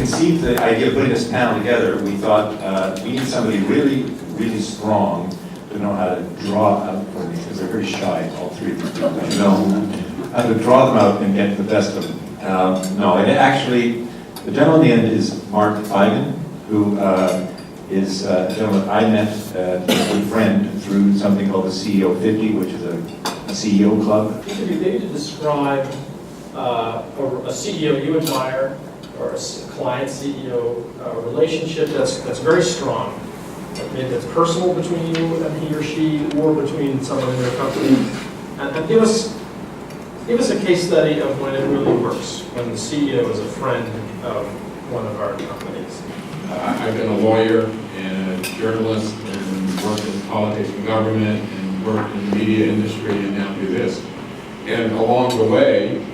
conceived the idea of putting this panel together, we thought we need somebody really, really strong to know how to draw out for these, because they're very shy, all three of these people, you know, how to draw them out and get the best of them. No, and actually, the gentleman in the end is Mark Feigen, who is a gentleman I met, a good friend, through something called the CEO 50, which is a CEO club. It would be big to describe a CEO you admire, or a client CEO relationship that's very strong. Maybe that's personal between you and he or she, or between someone in your company. And give us a case study of when it really works, when the CEO is a friend of one of our companies. I've been a lawyer and a journalist and worked in politics and government and worked in the media industry and now do this. And along the way,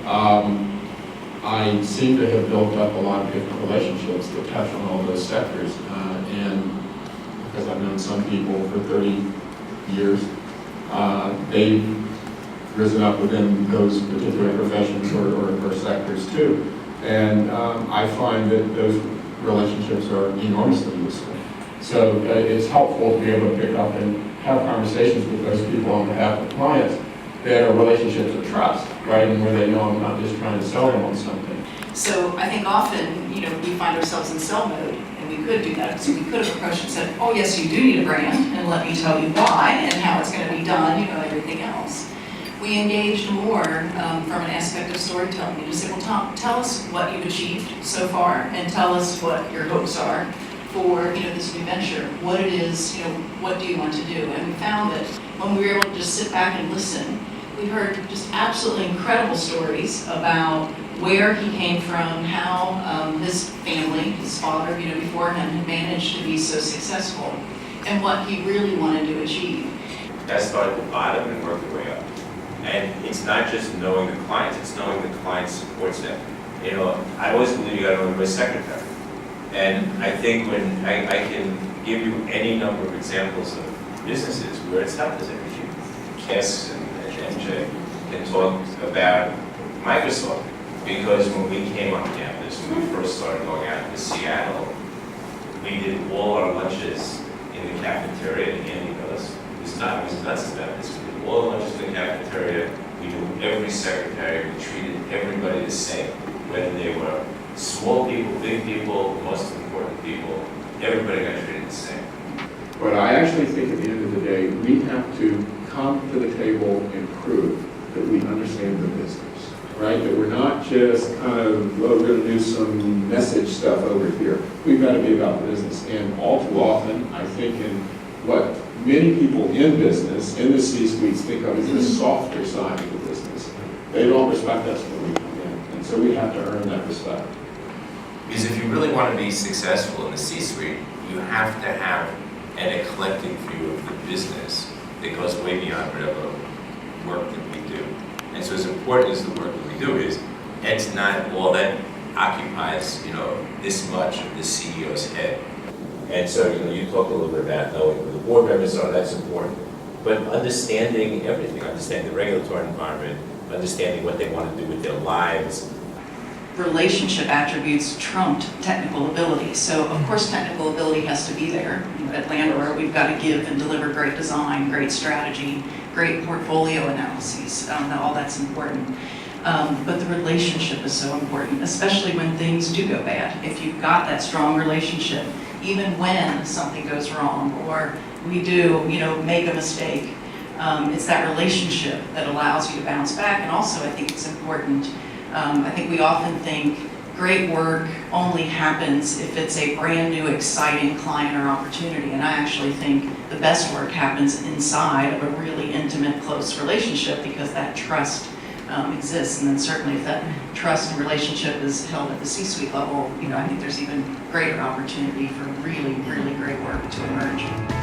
I seem to have built up a lot of different relationships that touch on all those sectors. And because I've known some people for 30 years, they've risen up within those particular professions or sectors too. And I find that those relationships are enormously useful. So it's helpful to be able to pick up and have conversations with those people on behalf of clients that are relationships of trust, right? And where they know I'm not just trying to sell them on something. So I think often, we find ourselves in sell mode, and we could do that. So we could have approached and said, oh yes, you do need a brand, and let me tell you why, and how it's going to be done, everything else. We engaged more from an aspect of storytelling. You just said, well, Tom, tell us what you've achieved so far, and tell us what your hopes are for this new venture. What it is, what do you want to do? And we found that when we were able to just sit back and listen, we heard just absolutely incredible stories about where he came from, how his family, his father, before him had managed to be so successful, and what he really wanted to achieve. I started at the bottom and worked your way up. And it's not just knowing the clients, it's knowing the client's support staff. I always believe you got to know your secretary. And I think when I can give you any number of examples of businesses where it's helped us. Cass and MJ can talk about Microsoft, because when we came on campus, when we first started going out to Seattle, we did all our lunches in the cafeteria, and Andy knows. This time was nuts about this. We did all the lunches in the cafeteria. We knew every secretary. We treated everybody the same, whether they were small people, big people, most important people. Everybody got treated the same. But I actually think at the end of the day, we have to come to the table and prove that we understand the business, right? That we're not just kind of, well, we're going to do some message stuff over here. We've got to be about the business. And all too often, I think in what many people in business, in the C-suites, think of as the softer side of the business. They don't respect us when we come in. And so we have to earn that respect. Because if you really want to be successful in the C-suite, you have to have an eclectic view of the business that goes way beyond whatever work that we do. And so as important as the work that we do is, it's not all that occupies, this much of the CEO's head. And so, you talk a little bit about knowing who the board members are, that's important. But understanding everything, understanding the regulatory environment, understanding what they want to do with their lives. Relationship attributes trumped technical ability. So of course technical ability has to be there. At Landor, we've got to give and deliver great design, great strategy, great portfolio analyses. All that's important. But the relationship is so important, especially when things do go bad. If you've got that strong relationship, even when something goes wrong or we do, make a mistake, it's that relationship that allows you to bounce back. And also I think it's important. I think we often think great work only happens if it's a brand new, exciting client or opportunity. And I actually think the best work happens inside of a really intimate, close relationship, because that trust exists. And then certainly if that trust and relationship is held at the C-suite level, I think there's even greater opportunity for really, really great work to emerge.